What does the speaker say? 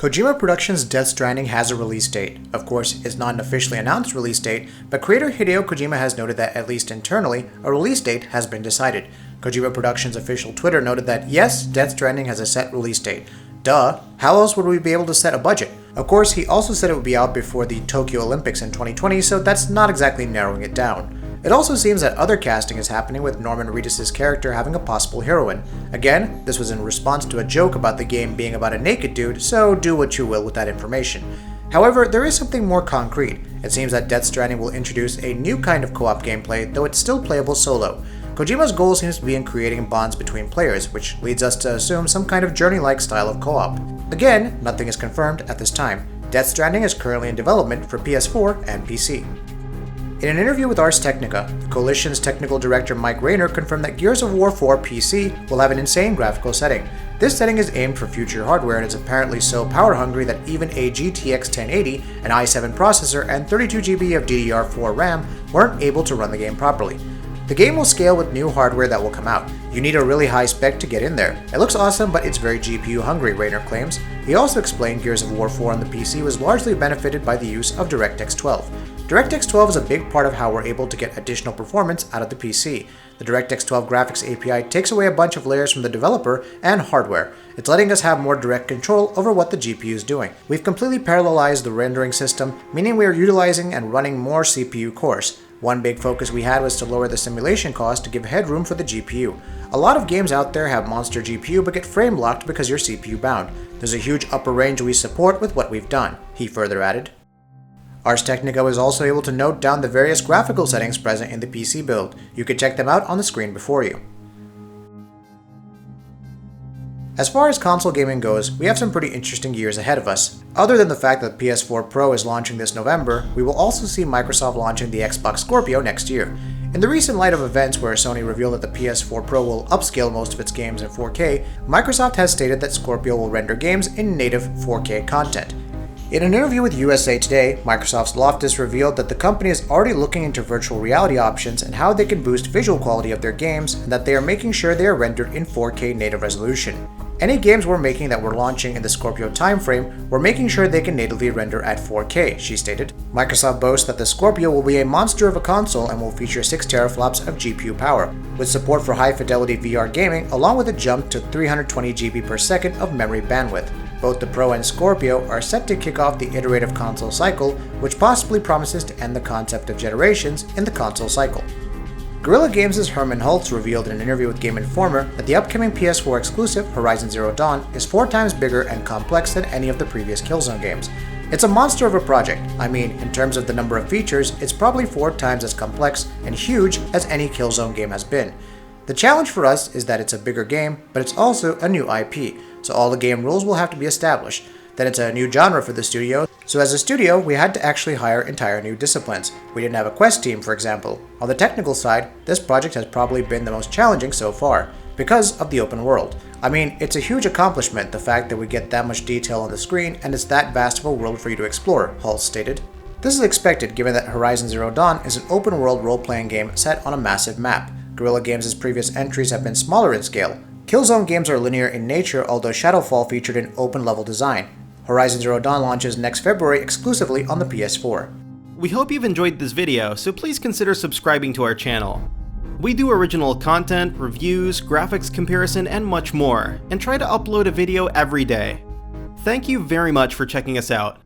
Kojima Productions' Death Stranding has a release date. Of course, it's not an officially announced release date, but creator Hideo Kojima has noted that at least internally, a release date has been decided. Kojima Productions' official Twitter noted that yes, Death Stranding has a set release date. Duh, how else would we be able to set a budget? Of course, he also said it would be out before the Tokyo Olympics in 2020, so that's not exactly narrowing it down. It also seems that other casting is happening, with Norman Reedus' character having a possible heroine. Again, this was in response to a joke about the game being about a naked dude, so do what you will with that information. However, there is something more concrete. It seems that Death Stranding will introduce a new kind of co-op gameplay, though it's still playable solo. Kojima's goal seems to be in creating bonds between players, which leads us to assume some kind of journey-like style of co-op. Again, nothing is confirmed at this time. Death Stranding is currently in development for PS4 and PC. In an interview with Ars Technica, the Coalition's technical director Mike Rayner confirmed that Gears of War 4 PC will have an insane graphical setting. This setting is aimed for future hardware and is apparently so power-hungry that even a GTX 1080, an i7 processor, and 32GB of DDR4 RAM weren't able to run the game properly. The game will scale with new hardware that will come out. You need a really high spec to get in there. It looks awesome, but it's very GPU hungry, Rayner claims. He also explained Gears of War 4 on the PC was largely benefited by the use of DirectX 12. DirectX 12 is a big part of how we're able to get additional performance out of the PC. The DirectX 12 graphics API takes away a bunch of layers from the developer and hardware. It's letting us have more direct control over what the GPU is doing. We've completely parallelized the rendering system, meaning we are utilizing and running more CPU cores. One big focus we had was to lower the simulation cost to give headroom for the GPU. A lot of games out there have monster GPU but get frame locked because you're CPU bound. There's a huge upper range we support with what we've done, he further added. Ars Technica was also able to note down the various graphical settings present in the PC build. You can check them out on the screen before you. As far as console gaming goes, we have some pretty interesting years ahead of us. Other than the fact that PS4 Pro is launching this November, we will also see Microsoft launching the Xbox Scorpio next year. In the recent light of events where Sony revealed that the PS4 Pro will upscale most of its games in 4K, Microsoft has stated that Scorpio will render games in native 4K content. In an interview with USA Today, Microsoft's Loftus revealed that the company is already looking into virtual reality options and how they can boost visual quality of their games, and that they are making sure they are rendered in 4K native resolution. Any games we're making that we're launching in the Scorpio timeframe, we're making sure they can natively render at 4K, she stated. Microsoft boasts that the Scorpio will be a monster of a console and will feature 6 teraflops of GPU power, with support for high-fidelity VR gaming along with a jump to 320 GB per second of memory bandwidth. Both the Pro and Scorpio are set to kick off the iterative console cycle, which possibly promises to end the concept of generations in the console cycle. Guerrilla Games' Herman Hultz revealed in an interview with Game Informer that the upcoming PS4 exclusive Horizon Zero Dawn is 4 times bigger and complex than any of the previous Killzone games. It's a monster of a project. I mean, in terms of the number of features, it's probably 4 times as complex and huge as any Killzone game has been. The challenge for us is that it's a bigger game, but it's also a new IP, so all the game rules will have to be established. Then it's a new genre for the studio, so as a studio, we had to actually hire entire new disciplines. We didn't have a quest team, for example. On the technical side, this project has probably been the most challenging so far, because of the open world. I mean, it's a huge accomplishment, the fact that we get that much detail on the screen and it's that vast of a world for you to explore, Hulse stated. This is expected given that Horizon Zero Dawn is an open world role-playing game set on a massive map. Guerrilla Games' previous entries have been smaller in scale. Killzone games are linear in nature, although Shadowfall featured an open-level design. Horizon Zero Dawn launches next February exclusively on the PS4. We hope you've enjoyed this video, so please consider subscribing to our channel. We do original content, reviews, graphics comparison, and much more, and try to upload a video every day. Thank you very much for checking us out.